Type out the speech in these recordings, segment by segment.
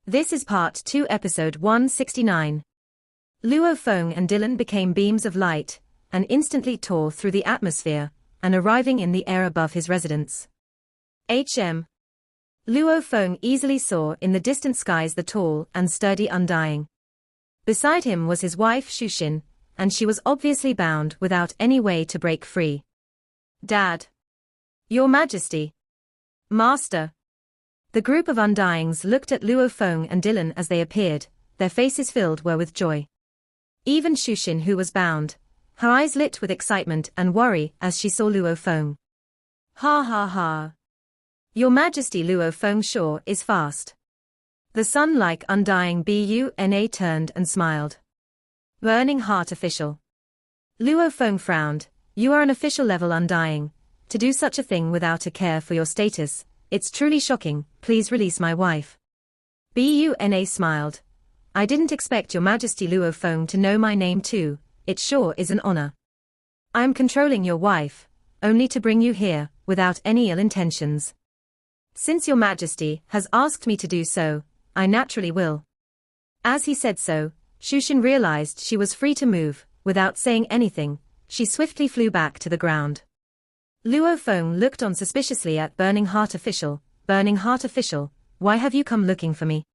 This is Part 2 Episode 169. Luo Feng and Dylan became beams of light, and instantly tore through the atmosphere, and arriving in the air above his residence. Luo Feng easily saw in the distant skies the tall and sturdy Undying. Beside him was his wife Shushin, and she was obviously bound without any way to break free. Dad. Your Majesty. Master. The group of Undyings looked at Luo Feng and Dylan as they appeared, their faces filled with joy. Even Shushin, who was bound, her eyes lit with excitement and worry as she saw Luo Feng. Ha ha ha. Your Majesty, Luo Feng sure is fast. The sun-like Undying Buna turned and smiled. Burning Heart Official. Luo Feng frowned. You are an official level Undying. To do such a thing without a care for your status, it's truly shocking. Please release my wife. Buna smiled. I didn't expect Your Majesty Luo Feng to know my name too. It sure is an honor. I am controlling your wife, only to bring you here, without any ill intentions. Since Your Majesty has asked me to do so, I naturally will. As he said so, Shushin realized she was free to move. Without saying anything, she swiftly flew back to the ground. Luo Feng looked on suspiciously at Burning Heart Official. Burning Heart Official, why have you come looking for me?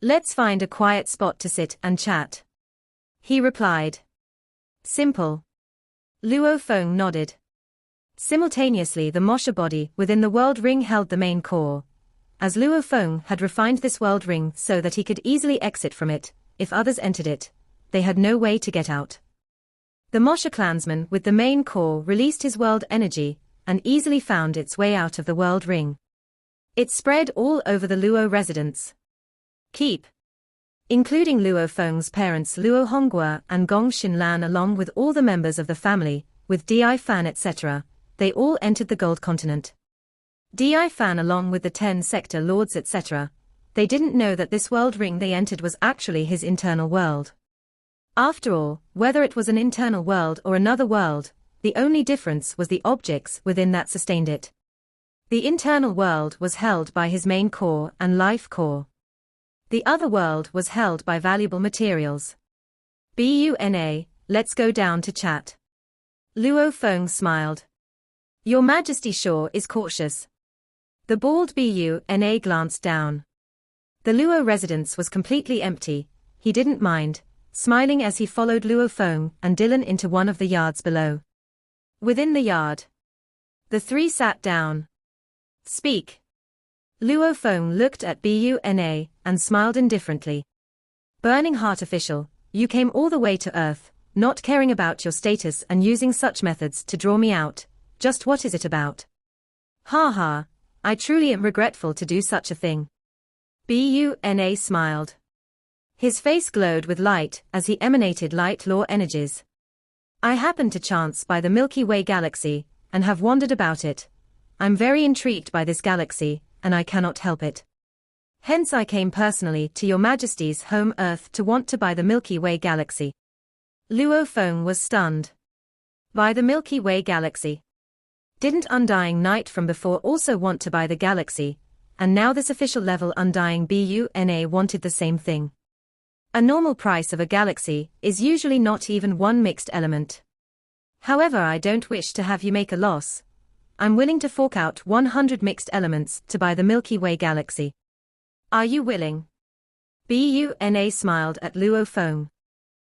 Let's find a quiet spot to sit and chat. He replied. Simple. Luo Feng nodded. Simultaneously, the Mosha body within the world ring held the main core. As Luo Feng had refined this world ring so that he could easily exit from it, if others entered it, they had no way to get out. The Mosha clansman with the main core released his world energy, and easily found its way out of the world ring. It spread all over the Luo residence. Keep. Including Luo Feng's parents Luo Honghua and Gong Xinlan, along with all the members of the family, with Di Fan etc., they all entered the Gold Continent. Di Fan along with the 10 sector lords etc., they didn't know that this world ring they entered was actually his internal world. After all, whether it was an internal world or another world, the only difference was the objects within that sustained it. The internal world was held by his main core and life core. The other world was held by valuable materials. Buna, let's go down to chat. Luo Feng smiled. Your Majesty sure is cautious. The bald Buna glanced down. The Luo residence was completely empty. He didn't mind, smiling as he followed Luo Feng and Dylan into one of the yards below. Within the yard, the three sat down. Speak. Luo Feng looked at Buna and smiled indifferently. Burning Heart Official, you came all the way to Earth, not caring about your status and using such methods to draw me out. Just what is it about? Ha ha, I truly am regretful to do such a thing. Buna smiled. His face glowed with light as he emanated light law energies. I happened to chance by the Milky Way galaxy, and have wandered about it. I'm very intrigued by this galaxy, and I cannot help it. Hence I came personally to Your Majesty's home Earth to want to buy the Milky Way galaxy. Luo Feng was stunned. By the Milky Way galaxy? Didn't Undying Knight from before also want to buy the galaxy, and now this official level Undying Buna wanted the same thing? A normal price of a galaxy is usually not even one mixed element. However, I don't wish to have you make a loss. I'm willing to fork out 100 mixed elements to buy the Milky Way galaxy. Are you willing? Buna smiled at Luo Feng.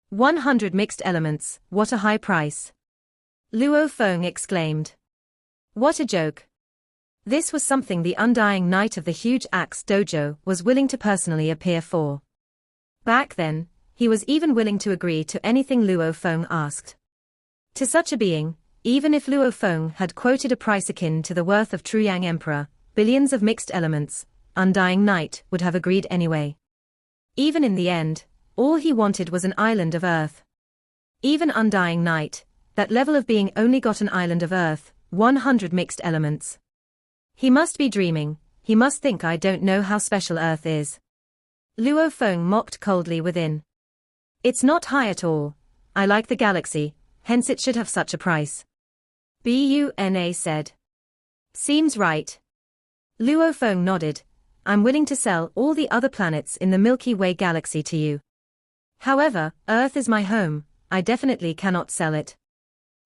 100 mixed elements, what a high price. Luo Feng exclaimed. What a joke. This was something the Undying Knight of the Huge Axe Dojo was willing to personally appear for. Back then, he was even willing to agree to anything Luo Feng asked. To such a being, even if Luo Feng had quoted a price akin to the worth of Truyang Emperor, billions of mixed elements, Undying Knight would have agreed anyway. Even in the end, all he wanted was an island of Earth. Even Undying Knight, that level of being, only got an island of Earth, 100 mixed elements. He must be dreaming, he must think I don't know how special Earth is. Luo Feng mocked coldly within. It's not high at all. I like the galaxy, hence it should have such a price. Buna said. Seems right. Luo Feng nodded. I'm willing to sell all the other planets in the Milky Way galaxy to you. However, Earth is my home, I definitely cannot sell it.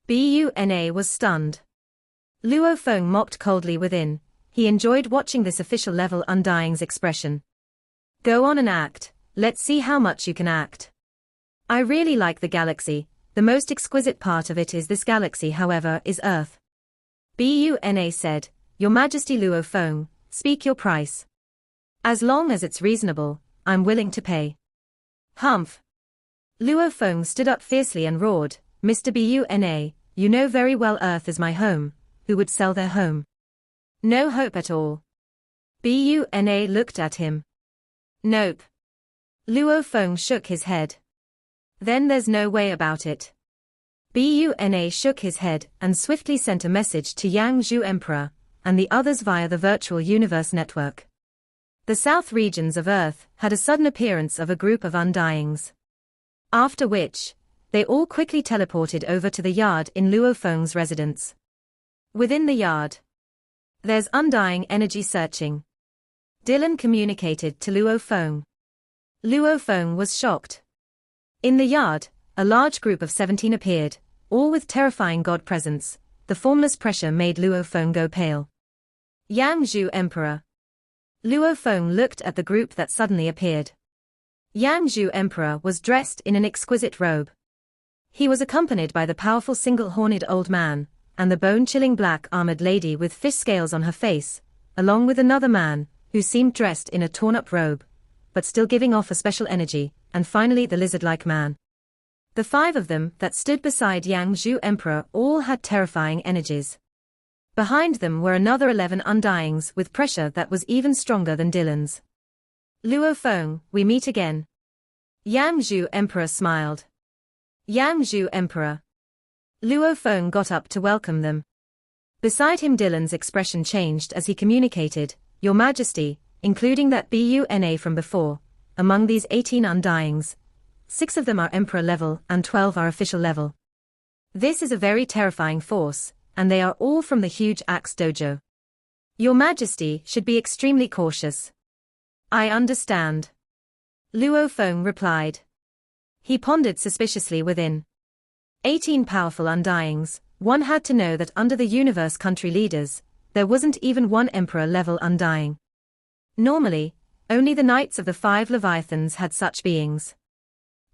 Buna was stunned. Luo Feng mocked coldly within. He enjoyed watching this official level Undying's expression. Go on and act, let's see how much you can act. I really like the galaxy, the most exquisite part of it is this galaxy however is Earth. Buna said, Your Majesty Luo Feng, speak your price. As long as it's reasonable, I'm willing to pay. Humph. Luo Feng stood up fiercely and roared, Mr. Buna, you know very well Earth is my home, who would sell their home? No hope at all. Buna looked at him. Nope. Luo Feng shook his head. Then there's no way about it. Buna shook his head and swiftly sent a message to Yang Zhu Emperor, and the others via the virtual universe network. The south regions of Earth had a sudden appearance of a group of Undyings. After which, they all quickly teleported over to the yard in Luo Feng's residence. Within the yard, there's Undying energy searching. Dylan communicated to Luo Feng. Luo Feng was shocked. In the yard, a large group of 17 appeared, all with terrifying god presence. The formless pressure made Luo Feng go pale. Yang Zhu Emperor. Luo Feng looked at the group that suddenly appeared. Yang Zhu Emperor was dressed in an exquisite robe. He was accompanied by the powerful single-horned old man, and the bone-chilling black-armored lady with fish scales on her face, along with another man, who seemed dressed in a torn-up robe, but still giving off a special energy, and finally the lizard-like man. The 5 of them that stood beside Yang Zhu Emperor all had terrifying energies. Behind them were another 11 Undyings with pressure that was even stronger than Dylan's. Luo Feng, we meet again. Yang Zhu Emperor smiled. Yang Zhu Emperor. Luo Feng got up to welcome them. Beside him Dylan's expression changed as he communicated, Your Majesty, including that Buna from before, among these 18 Undyings, 6 of them are Emperor level and 12 are official level. This is a very terrifying force, and they are all from the huge Axe Dojo. Your Majesty should be extremely cautious. I understand. Luo Feng replied. He pondered suspiciously within. 18 powerful Undyings, one had to know that under the universe country leaders, there wasn't even one Emperor level Undying. Normally, only the Knights of the 5 Leviathans had such beings.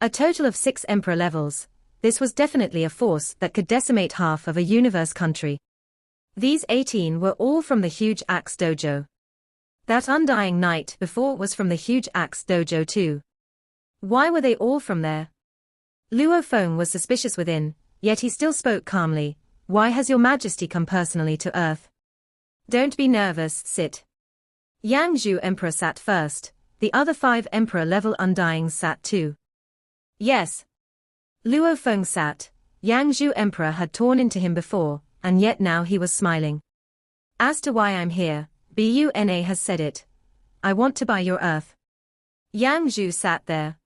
A total of 6 Emperor levels, this was definitely a force that could decimate half of a universe country. These 18 were all from the huge Axe Dojo. That Undying Knight before was from the huge Axe Dojo too. Why were they all from there? Luo Feng was suspicious within, yet he still spoke calmly. Why has your Majesty come personally to Earth? Don't be nervous, sit. Yang Zhu Emperor sat first, the other 5 Emperor-level Undyings sat too. Yes. Luo Feng sat. Yang Zhu Emperor had torn into him before, and yet now he was smiling. As to why I'm here, Buna has said it. I want to buy your Earth. Yang Zhu sat there.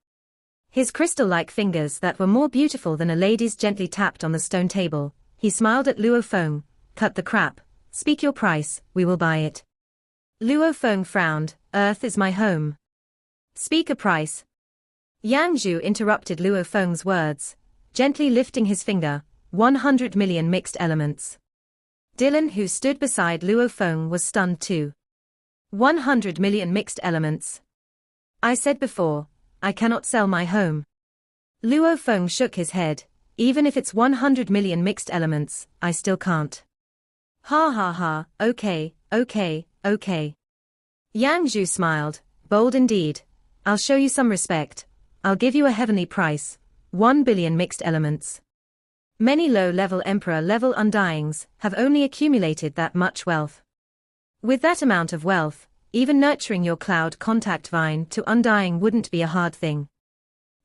His crystal-like fingers that were more beautiful than a lady's gently tapped on the stone table. He smiled at Luo Feng. Cut the crap. Speak your price, we will buy it. Luo Feng frowned. Earth is my home. Speak a price. Yang Zhu interrupted Luo Feng's words, gently lifting his finger. 100 million mixed elements. Dylan, who stood beside Luo Feng, was stunned too. 100 million mixed elements. I said before, I cannot sell my home. Luo Feng shook his head. Even if it's 100 million mixed elements, I still can't. Ha ha ha, okay. Yang Zhu smiled, bold indeed. I'll show you some respect. I'll give you a heavenly price. 1 billion mixed elements. Many low-level Emperor-level Undyings have only accumulated that much wealth. With that amount of wealth, even nurturing your cloud contact vine to Undying wouldn't be a hard thing.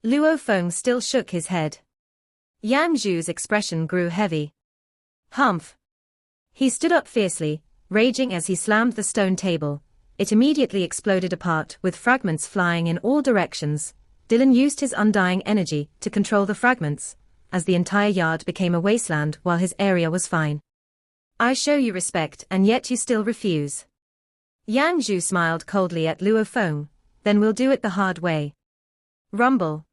Luo Feng still shook his head. Yang Zhu's expression grew heavy. Humph. He stood up fiercely, raging as he slammed the stone table. It immediately exploded apart with fragments flying in all directions. Dylan used his Undying energy to control the fragments, as the entire yard became a wasteland while his area was fine. I show you respect and yet you still refuse. Yang Zhu smiled coldly at Luo Feng. Then we'll do it the hard way. Rumble.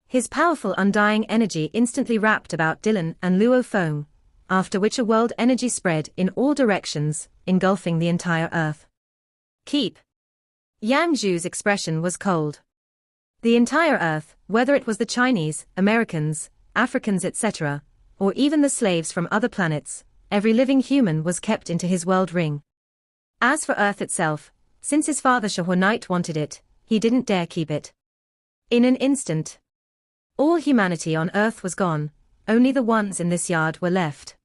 His powerful undying energy instantly wrapped about Dylan and Luo Feng, after which a world energy spread in all directions, engulfing the entire earth. Keep. Yang Zhu's expression was cold. The entire earth, whether it was the Chinese, Americans, Africans etc., or even the slaves from other planets, every living human was kept into his world ring. As for Earth itself, since his father Shahua Knight wanted it, he didn't dare keep it. In an instant, all humanity on Earth was gone, only the ones in this yard were left.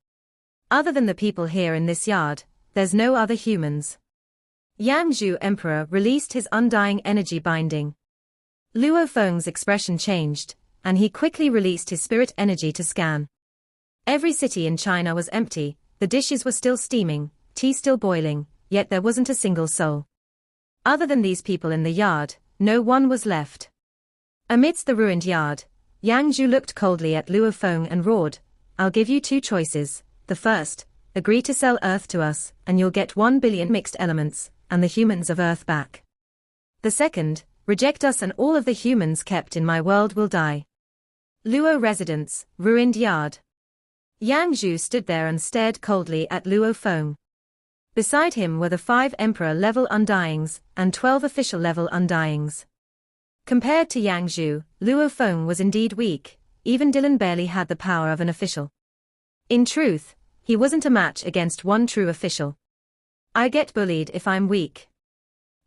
Other than the people here in this yard, there's no other humans. Yang Zhu Emperor released his undying energy binding. Luo Feng's expression changed, and he quickly released his spirit energy to scan. Every city in China was empty, the dishes were still steaming, tea still boiling, yet there wasn't a single soul. Other than these people in the yard, no one was left. Amidst the ruined yard, Yang Zhu looked coldly at Luo Feng and roared, "I'll give you two choices. The first, agree to sell Earth to us, and you'll get 1 billion mixed elements, and the humans of Earth back. The second, reject us and all of the humans kept in my world will die." Luo residence, ruined yard. Yang Zhu stood there and stared coldly at Luo Feng. Beside him were the 5 Emperor-level Undyings, and 12 official-level Undyings. Compared to Yang Zhu, Luo Feng was indeed weak, even Dylan barely had the power of an official. In truth, he wasn't a match against one true official. I get bullied if I'm weak.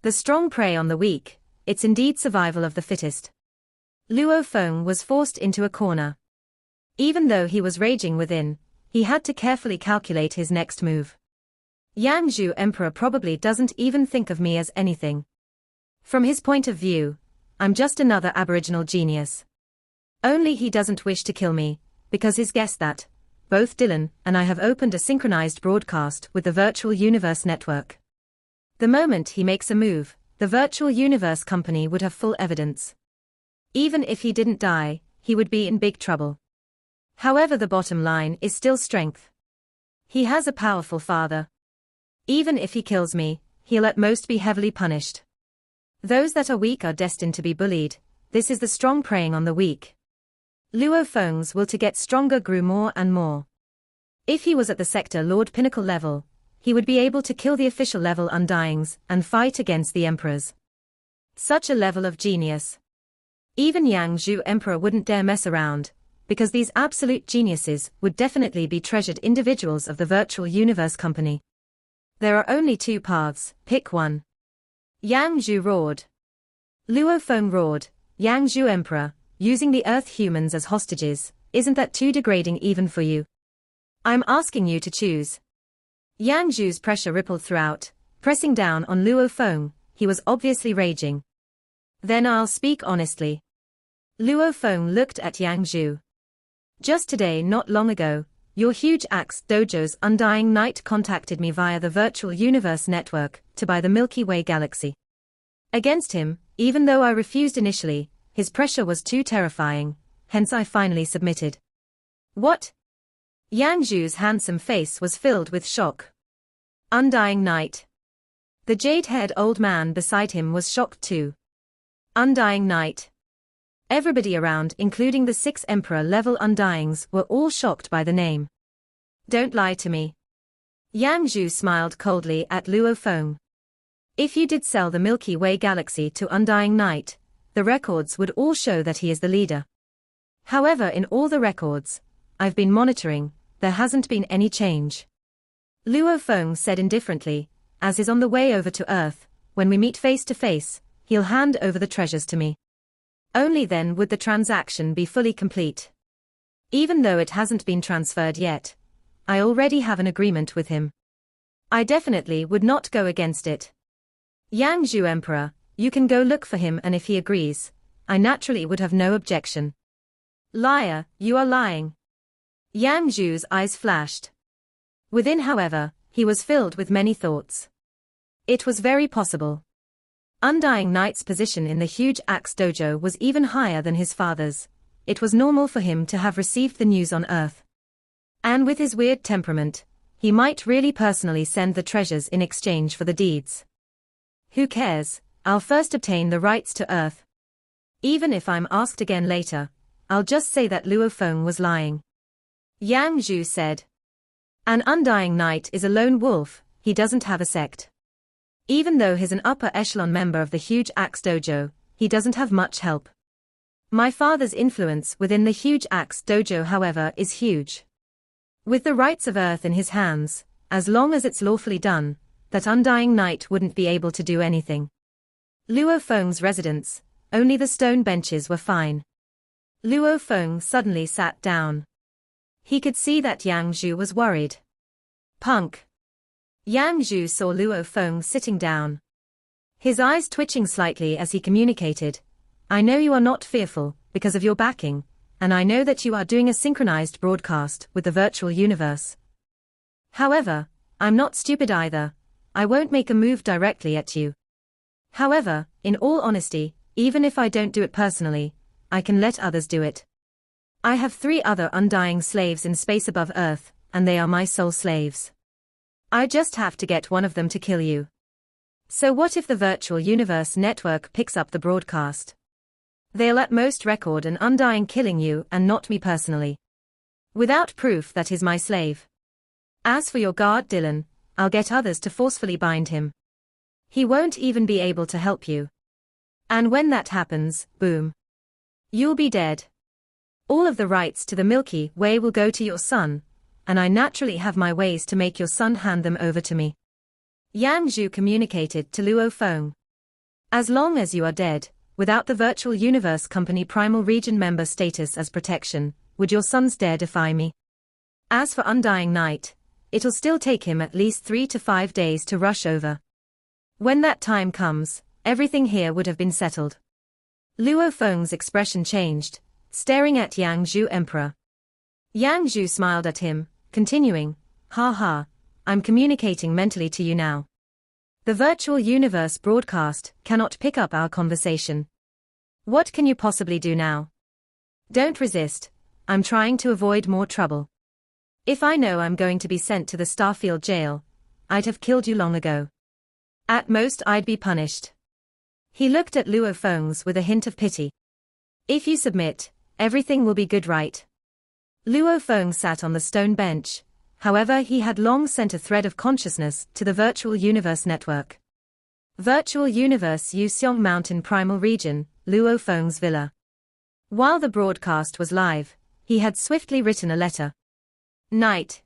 The strong prey on the weak, it's indeed survival of the fittest. Luo Feng was forced into a corner. Even though he was raging within, he had to carefully calculate his next move. Yang Zhu Emperor probably doesn't even think of me as anything. From his point of view, I'm just another aboriginal genius. Only he doesn't wish to kill me, because he's guessed that both Dylan and I have opened a synchronized broadcast with the Virtual Universe Network. The moment he makes a move, the Virtual Universe Company would have full evidence. Even if he didn't die, he would be in big trouble. However, the bottom line is still strength. He has a powerful father. Even if he kills me, he'll at most be heavily punished. Those that are weak are destined to be bullied. This is the strong preying on the weak. Luo Feng's will to get stronger grew more and more. If he was at the Sector Lord Pinnacle level, he would be able to kill the official level Undyings and fight against the Emperors. Such a level of genius. Even Yang Zhu Emperor wouldn't dare mess around, because these absolute geniuses would definitely be treasured individuals of the Virtual Universe Company. There are only 2 paths, pick one. Yang Zhu roared. Luo Feng roared, "Yang Zhu Emperor, using the Earth humans as hostages, isn't that too degrading even for you? I'm asking you to choose." Yang Zhu's pressure rippled throughout, pressing down on Luo Feng. He was obviously raging. "Then I'll speak honestly." Luo Feng looked at Yang Zhu. "Just today, not long ago, your huge Axe Dojo's Undying Knight contacted me via the Virtual Universe Network to buy the Milky Way galaxy. Against him, even though I refused initially, his pressure was too terrifying, hence I finally submitted." "What?" Yang Zhu's handsome face was filled with shock. "Undying Knight." The jade-haired old man beside him was shocked too. "Undying Knight." Everybody around, including the 6 Emperor-level Undyings, were all shocked by the name. "Don't lie to me." Yang Zhu smiled coldly at Luo Feng. "If you did sell the Milky Way galaxy to Undying Knight, the records would all show that he is the leader. However, in all the records I've been monitoring, there hasn't been any change." Luo Feng said indifferently, "As is on the way over to Earth, when we meet face to face, he'll hand over the treasures to me. Only then would the transaction be fully complete. Even though it hasn't been transferred yet, I already have an agreement with him. I definitely would not go against it. Yang Zhu Emperor, you can go look for him, and if he agrees, I naturally would have no objection." "Liar, you are lying." Yang Zhu's eyes flashed. Within, however, he was filled with many thoughts. It was very possible. Undying Knight's position in the huge Axe Dojo was even higher than his father's. It was normal for him to have received the news on Earth. And with his weird temperament, he might really personally send the treasures in exchange for the deeds. Who cares? I'll first obtain the rights to Earth. Even if I'm asked again later, I'll just say that Luo Feng was lying. Yang Zhu said. An undying knight is a lone wolf, he doesn't have a sect. Even though he's an upper echelon member of the huge axe dojo, he doesn't have much help. My father's influence within the huge axe dojo, however, is huge. With the rights of Earth in his hands, as long as it's lawfully done, that undying knight wouldn't be able to do anything. Luo Feng's residence, only the stone benches were fine. Luo Feng suddenly sat down. He could see that Yang Zhu was worried. Punk. Yang Zhu saw Luo Feng sitting down. His eyes twitching slightly as he communicated, I know you are not fearful, because of your backing, and I know that you are doing a synchronized broadcast with the virtual universe. However, I'm not stupid either, I won't make a move directly at you. However, in all honesty, even if I don't do it personally, I can let others do it. I have 3 other undying slaves in space above Earth, and they are my sole slaves. I just have to get one of them to kill you. So what if the virtual universe network picks up the broadcast? They'll at most record an undying killing you and not me personally. Without proof that he's my slave. As for your guard Dylan, I'll get others to forcefully bind him. He won't even be able to help you. And when that happens, boom. You'll be dead. All of the rights to the Milky Way will go to your son, and I naturally have my ways to make your son hand them over to me. Yang Zhu communicated to Luo Feng. As long as you are dead, without the virtual universe company primal region member status as protection, would your sons dare defy me? As for Undying Knight, it'll still take him at least 3 to 5 days to rush over. When that time comes, everything here would have been settled. Luo Feng's expression changed, staring at Yang Zhu Emperor. Yang Zhu smiled at him, continuing, ha ha, I'm communicating mentally to you now. The virtual universe broadcast cannot pick up our conversation. What can you possibly do now? Don't resist, I'm trying to avoid more trouble. If I know I'm going to be sent to the Starfield jail, I'd have killed you long ago. At most I'd be punished. He looked at Luo Feng's with a hint of pity. If you submit, everything will be good, right? Luo Feng sat on the stone bench, however he had long sent a thread of consciousness to the virtual universe network. Virtual universe Yuxiong Mountain Primal Region, Luo Feng's villa. While the broadcast was live, he had swiftly written a letter. Night.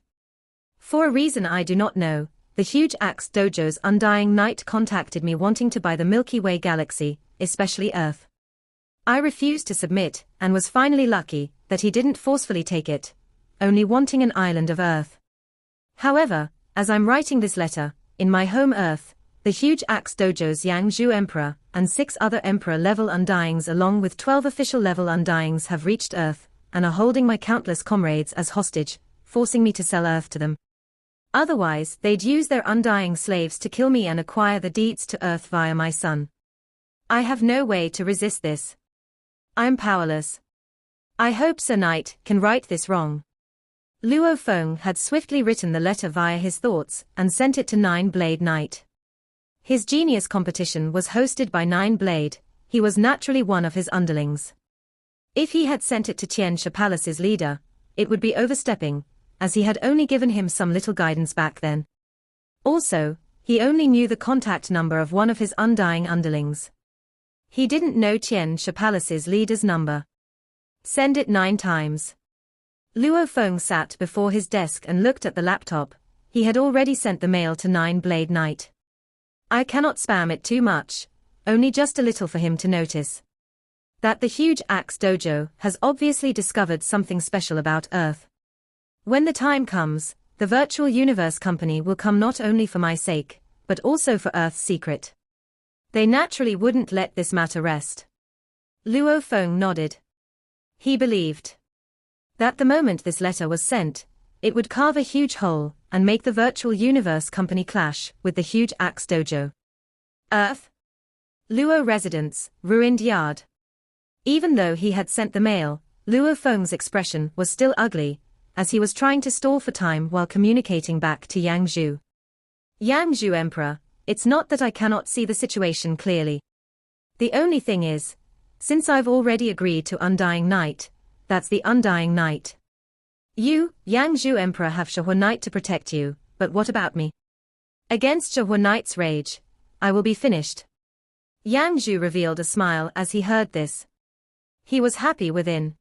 For a reason I do not know, the huge axe dojo's Undying Knight contacted me wanting to buy the Milky Way galaxy, especially Earth. I refused to submit, and was finally lucky that he didn't forcefully take it, only wanting an island of Earth. However, as I'm writing this letter, in my home Earth, the huge axe dojo's Yang Zhu Emperor, and 6 other Emperor-level Undyings along with 12 official-level Undyings have reached Earth, and are holding my countless comrades as hostage, forcing me to sell Earth to them. Otherwise, they'd use their undying slaves to kill me and acquire the deeds to Earth via my son. I have no way to resist this. I'm powerless. I hope Sir Knight can right this wrong. Luo Feng had swiftly written the letter via his thoughts and sent it to Nine Blade Knight. His genius competition was hosted by Nine Blade, he was naturally one of his underlings. If he had sent it to Tianxia Palace's leader, it would be overstepping, as he had only given him some little guidance back then. Also, he only knew the contact number of one of his undying underlings. He didn't know Tianxia Palace's leader's number. Send it 9 times. Luo Feng sat before his desk and looked at the laptop. He had already sent the mail to Nine Blade Knight. I cannot spam it too much, only just a little for him to notice. That the huge axe dojo has obviously discovered something special about Earth. When the time comes, the virtual universe company will come not only for my sake, but also for Earth's secret. They naturally wouldn't let this matter rest. Luo Feng nodded. He believed that the moment this letter was sent, it would carve a huge hole and make the virtual universe company clash with the huge axe dojo. Earth. Luo residence, ruined yard. Even though he had sent the mail, Luo Feng's expression was still ugly, as he was trying to stall for time while communicating back to Yang Zhu. Yang Zhu Emperor, it's not that I cannot see the situation clearly. The only thing is, since I've already agreed to Undying Night, that's the Undying Night. You, Yang Zhu Emperor, have Shahua Night to protect you, but what about me? Against Shahua Night's rage, I will be finished. Yang Zhu revealed a smile as he heard this. He was happy within.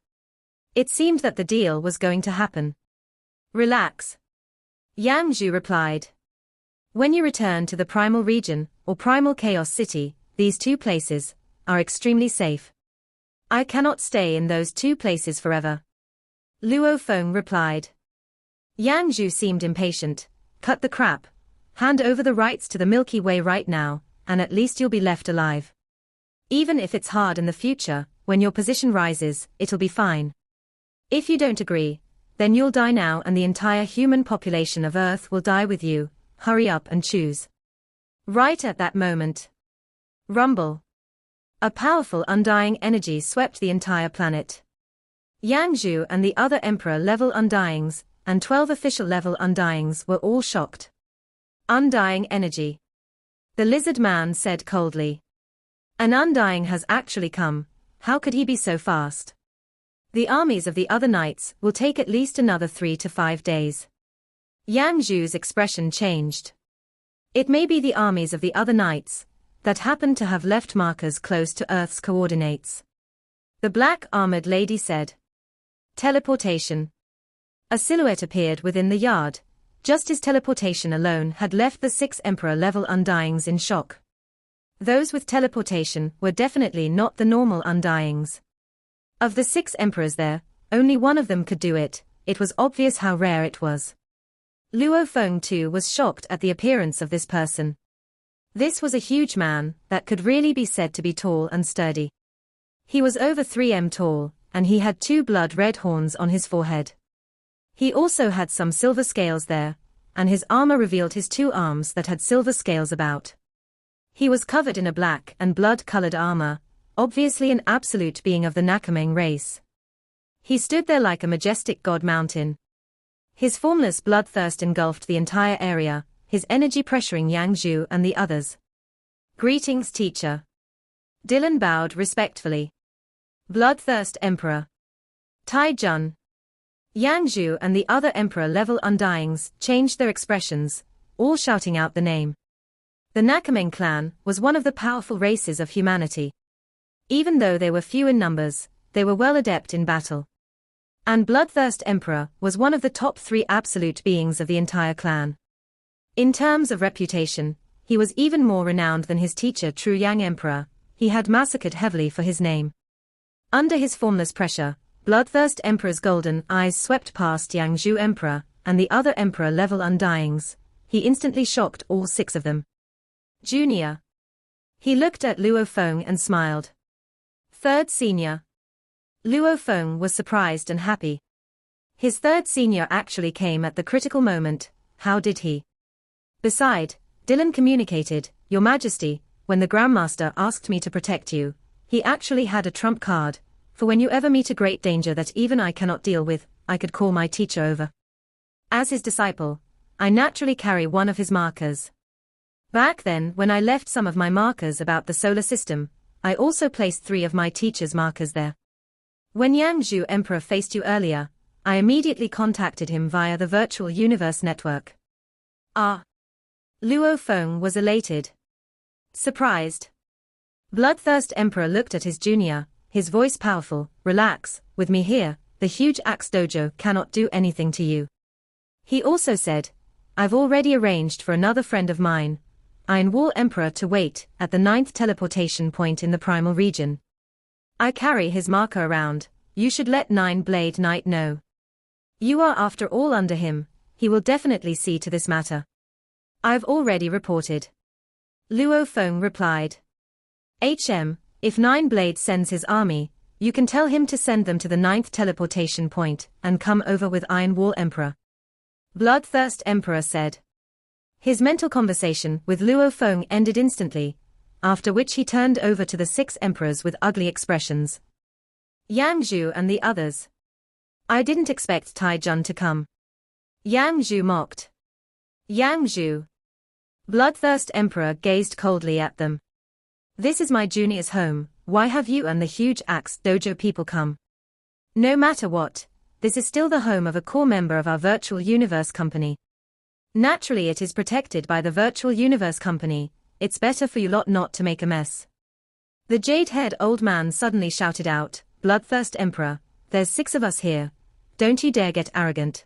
It seemed that the deal was going to happen. Relax. Yang Zhu replied. When you return to the Primal Region, or Primal Chaos City, these two places are extremely safe. I cannot stay in those two places forever. Luo Feng replied. Yang Zhu seemed impatient. Cut the crap. Hand over the rights to the Milky Way right now, and at least you'll be left alive. Even if it's hard in the future, when your position rises, it'll be fine. If you don't agree, then you'll die now and the entire human population of Earth will die with you. Hurry up and choose. Right at that moment. Rumble. A powerful undying energy swept the entire planet. Yang Zhu and the other Emperor-level Undyings, and 12 official-level Undyings were all shocked. Undying energy. The lizard man said coldly. An Undying has actually come. How could he be so fast? The armies of the other knights will take at least another 3 to 5 days. Yang Zhu's expression changed. It may be the armies of the other knights that happen to have left markers close to Earth's coordinates. The black-armored lady said. Teleportation. A silhouette appeared within the yard. Just his teleportation alone had left the 6 Emperor-level Undyings in shock. Those with teleportation were definitely not the normal Undyings. Of the 6 Emperors there, only one of them could do it. It was obvious how rare it was. Luo Feng too was shocked at the appearance of this person. This was a huge man that could really be said to be tall and sturdy. He was over 3 m tall, and he had 2 blood-red horns on his forehead. He also had some silver scales there, and his armor revealed his 2 arms that had silver scales about. He was covered in a black and blood-colored armor, obviously an absolute being of the Nakameng race. He stood there like a majestic god mountain. His formless bloodthirst engulfed the entire area, his energy pressuring Yang Zhu and the others. Greetings, teacher. Dylan bowed respectfully. Bloodthirst Emperor. Tai Jun. Yang Zhu and the other Emperor-level Undyings changed their expressions, all shouting out the name. The Nakameng clan was one of the powerful races of humanity. Even though they were few in numbers, they were well adept in battle. And Bloodthirst Emperor was one of the top 3 absolute beings of the entire clan. In terms of reputation, he was even more renowned than his teacher True Yang Emperor. He had massacred heavily for his name. Under his formless pressure, Bloodthirst Emperor's golden eyes swept past Yang Zhu Emperor and the other Emperor-level Undyings. He instantly shocked all 6 of them. Junior. He looked at Luo Feng and smiled. 3rd senior. Luo Feng was surprised and happy. His 3rd senior actually came at the critical moment. How did he? Beside, Dylan communicated, Your Majesty, when the Grandmaster asked me to protect you, he actually had a trump card, for when you ever meet a great danger that even I cannot deal with, I could call my teacher over. As his disciple, I naturally carry one of his markers. Back then, when I left some of my markers about the solar system, I also placed 3 of my teacher's markers there. When Yang Zhu Emperor faced you earlier, I immediately contacted him via the virtual universe network. Ah. Luo Feng was elated. Surprised. Bloodthirst Emperor looked at his junior, his voice powerful. Relax, with me here, the huge axe dojo cannot do anything to you. He also said, I've already arranged for another friend of mine, Iron Wall Emperor, to wait at the 9th teleportation point in the Primal Region. I carry his marker around. You should let 9-Blade Knight know. You are after all under him. He will definitely see to this matter. I've already reported. Luo Feng replied. If 9-Blade sends his army, you can tell him to send them to the 9th teleportation point and come over with Iron Wall Emperor. Bloodthirst Emperor said. His mental conversation with Luo Feng ended instantly, after which he turned over to the 6 emperors with ugly expressions. Yang Zhu and the others. I didn't expect Tai Jun to come. Yang Zhu mocked. Yang Zhu. Bloodthirst Emperor gazed coldly at them. This is my junior's home, why have you and the huge axe dojo people come? No matter what, this is still the home of a core member of our virtual universe company. Naturally it is protected by the virtual universe company, it's better for you lot not to make a mess. The jade-haired old man suddenly shouted out, Bloodthirst Emperor, there's 6 of us here, don't you dare get arrogant.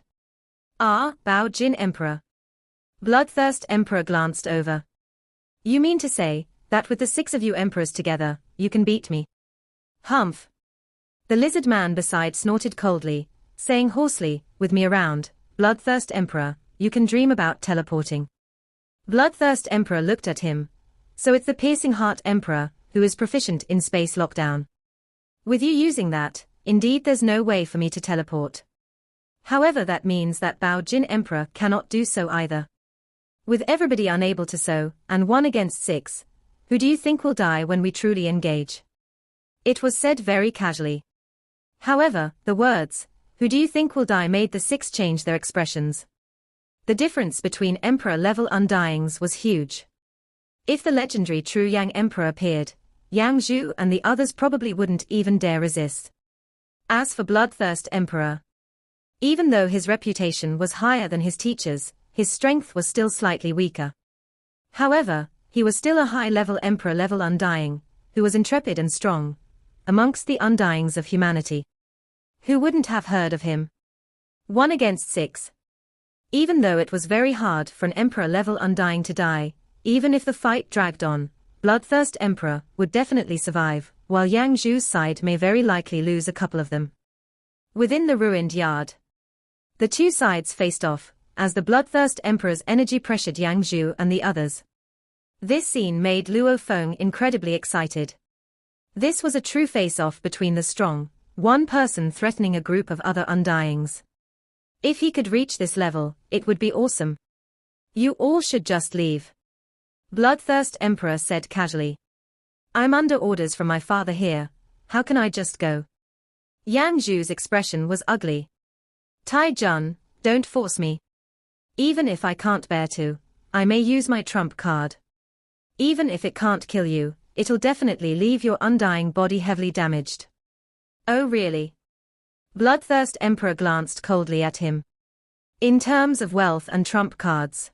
Ah, Bao Jin Emperor. Bloodthirst Emperor glanced over. You mean to say, that with the 6 of you emperors together, you can beat me? Humph. The lizard man beside snorted coldly, saying hoarsely, with me around, Bloodthirst Emperor, you can dream about teleporting. Bloodthirst Emperor looked at him. So it's the Piercing Heart Emperor, who is proficient in space lockdown. With you using that, indeed there's no way for me to teleport. However that means that Bao Jin Emperor cannot do so either. With everybody unable to so, and 1 against 6, who do you think will die when we truly engage? It was said very casually. However, the words, who do you think will die made the 6 change their expressions. The difference between Emperor-level Undyings was huge. If the legendary True Yang Emperor appeared, Yang Zhu and the others probably wouldn't even dare resist. As for Bloodthirst Emperor, even though his reputation was higher than his teacher's, his strength was still slightly weaker. However, he was still a high-level Emperor-level Undying, who was intrepid and strong, amongst the Undyings of humanity. Who wouldn't have heard of him? 1 against 6. Even though it was very hard for an Emperor-level Undying to die, even if the fight dragged on, Bloodthirst Emperor would definitely survive, while Yang Zhu's side may very likely lose a couple of them. Within the ruined yard, the 2 sides faced off, as the Bloodthirst Emperor's energy pressured Yang Zhu and the others. This scene made Luo Feng incredibly excited. This was a true face-off between the strong, one person threatening a group of other Undyings. If he could reach this level, it would be awesome. You all should just leave. Bloodthirst Emperor said casually. I'm under orders from my father here, how can I just go? Yang Zhu's expression was ugly. Tai Jun, don't force me. Even if I can't bear to, I may use my trump card. Even if it can't kill you, it'll definitely leave your undying body heavily damaged. Oh really? Bloodthirst Emperor glanced coldly at him. In terms of wealth and trump cards,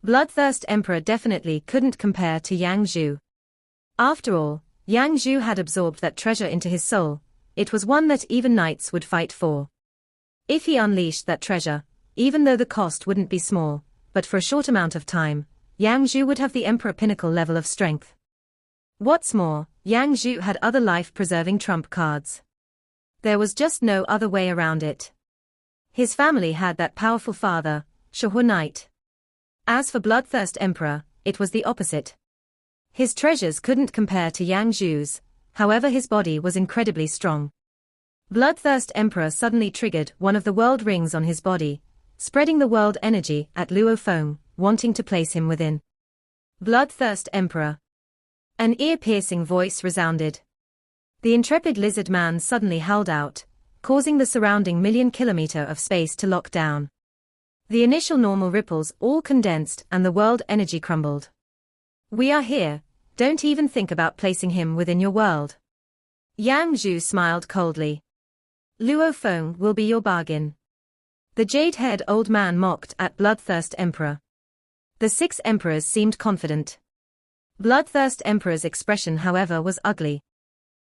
Bloodthirst Emperor definitely couldn't compare to Yang Zhu. After all, Yang Zhu had absorbed that treasure into his soul, it was one that even knights would fight for. If he unleashed that treasure, even though the cost wouldn't be small, but for a short amount of time, Yang Zhu would have the Emperor pinnacle level of strength. What's more, Yang Zhu had other life-preserving trump cards. There was just no other way around it. His family had that powerful father, Shahua Knight. As for Bloodthirst Emperor, it was the opposite. His treasures couldn't compare to Yang Zhu's, however his body was incredibly strong. Bloodthirst Emperor suddenly triggered one of the world rings on his body, spreading the world energy at Luo Feng, wanting to place him within. Bloodthirst Emperor. An ear-piercing voice resounded. The intrepid lizard man suddenly howled out, causing the surrounding million-kilometer of space to lock down. The initial normal ripples all condensed and the world energy crumbled. We are here, don't even think about placing him within your world. Yang Zhu smiled coldly. Luo Feng will be your bargain. The jade-haired old man mocked at Bloodthirst Emperor. The 6 emperors seemed confident. Bloodthirst Emperor's expression however was ugly.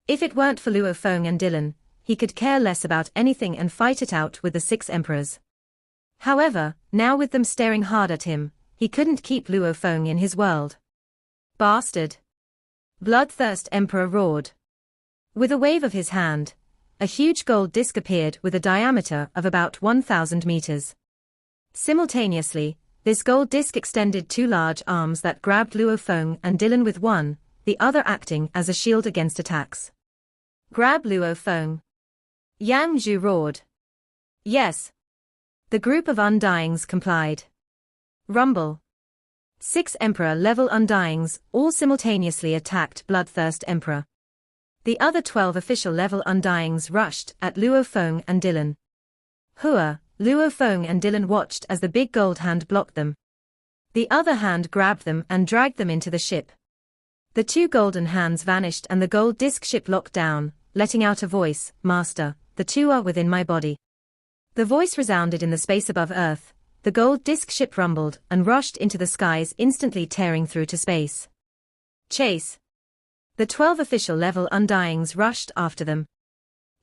If it weren't for Luo Feng and Dylan, he could care less about anything and fight it out with the 6 emperors. However, now with them staring hard at him, he couldn't keep Luo Feng in his world. Bastard! Bloodthirst Emperor roared. With a wave of his hand, a huge gold disc appeared with a diameter of about 1,000 meters. Simultaneously, this gold disc extended 2 large arms that grabbed Luo Feng and Dylan with one, the other acting as a shield against attacks. Grab Luo Feng! Yang Zhu roared. Yes. The group of Undyings complied. Rumble. 6 Emperor-level Undyings all simultaneously attacked Bloodthirst Emperor. The other 12 official-level Undyings rushed at Luo Feng and Dylan. Luo Feng and Dylan watched as the big gold hand blocked them. The other hand grabbed them and dragged them into the ship. The two golden hands vanished and the gold disc ship locked down, letting out a voice, "Master, the two are within my body." The voice resounded in the space above Earth. The gold disc ship rumbled and rushed into the skies, instantly tearing through to space. Chase. The 12 official level Undyings rushed after them.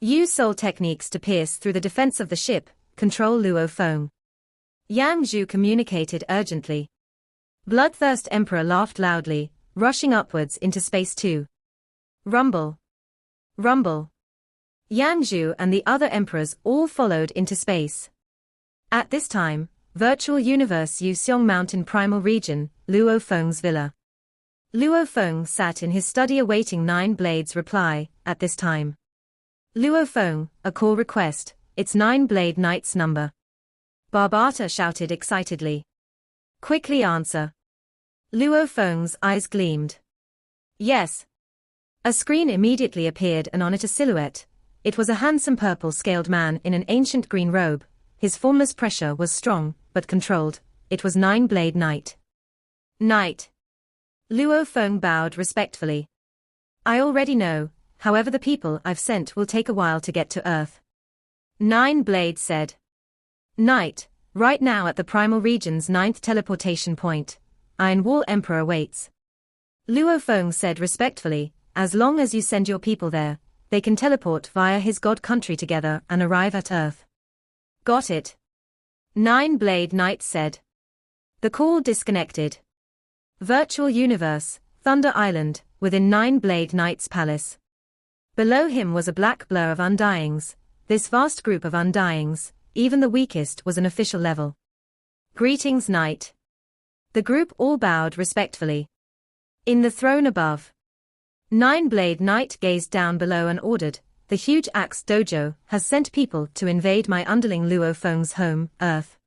Use soul techniques to pierce through the defense of the ship, control Luo Feng. Yang Zhu communicated urgently. Bloodthirst Emperor laughed loudly, rushing upwards into space too. Rumble. Rumble. Yang Zhu and the other emperors all followed into space. At this time, Virtual Universe Yuxiong Mountain Primal Region, Luo Feng's villa. Luo Feng sat in his study awaiting Nine Blades' reply. At this time. Luo Feng, a call request, it's Nine Blade Knight's number. Barbata shouted excitedly. Quickly answer. Luo Feng's eyes gleamed. Yes. A screen immediately appeared and on it a silhouette. It was a handsome purple-scaled man in an ancient green robe. His formless pressure was strong, but controlled. It was Nine Blade Knight. Knight. Luo Feng bowed respectfully. I already know, however the people I've sent will take a while to get to Earth. Nine Blade said. Knight, right now at the Primal Region's 9th teleportation point. Iron Wall Emperor awaits. Luo Feng said respectfully, as long as you send your people there, they can teleport via his god country together and arrive at Earth. Got it. Nine Blade Knight said. The call disconnected. Virtual Universe, Thunder Island, within Nine Blade Knight's palace. Below him was a black blur of Undyings. This vast group of Undyings, even the weakest was an official level. Greetings, Knight. The group all bowed respectfully. In the throne above. Nine Blade Knight gazed down below and ordered, the huge axe dojo has sent people to invade my underling Luo Feng's home, Earth.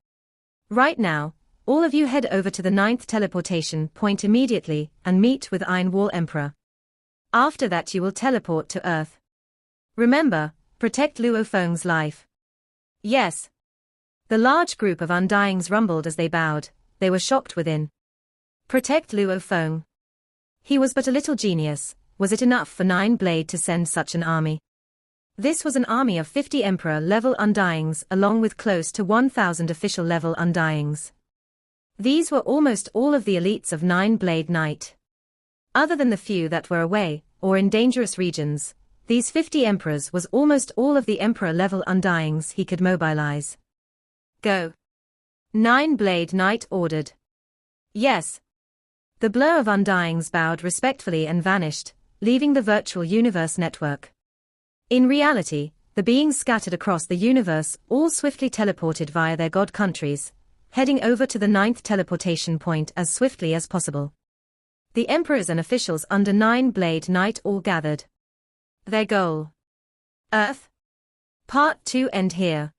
Right now, all of you head over to the 9th teleportation point immediately and meet with Iron Wall Emperor. After that you will teleport to Earth. Remember, protect Luo Feng's life. Yes. The large group of Undyings rumbled as they bowed. They were shocked within. Protect Luo Feng. He was but a little genius. Was it enough for Nine Blade to send such an army? This was an army of 50 Emperor-level Undyings along with close to 1,000 official-level Undyings. These were almost all of the elites of Nine Blade Knight. Other than the few that were away, or in dangerous regions, these 50 Emperors was almost all of the Emperor-level Undyings he could mobilize. Go. Nine Blade Knight ordered. Yes. The blur of Undyings bowed respectfully and vanished, leaving the virtual universe network. In reality, the beings scattered across the universe all swiftly teleported via their god countries, heading over to the 9th teleportation point as swiftly as possible. The emperors and officials under Nine Blade Knight all gathered. Their goal. Earth. Part 2 end here.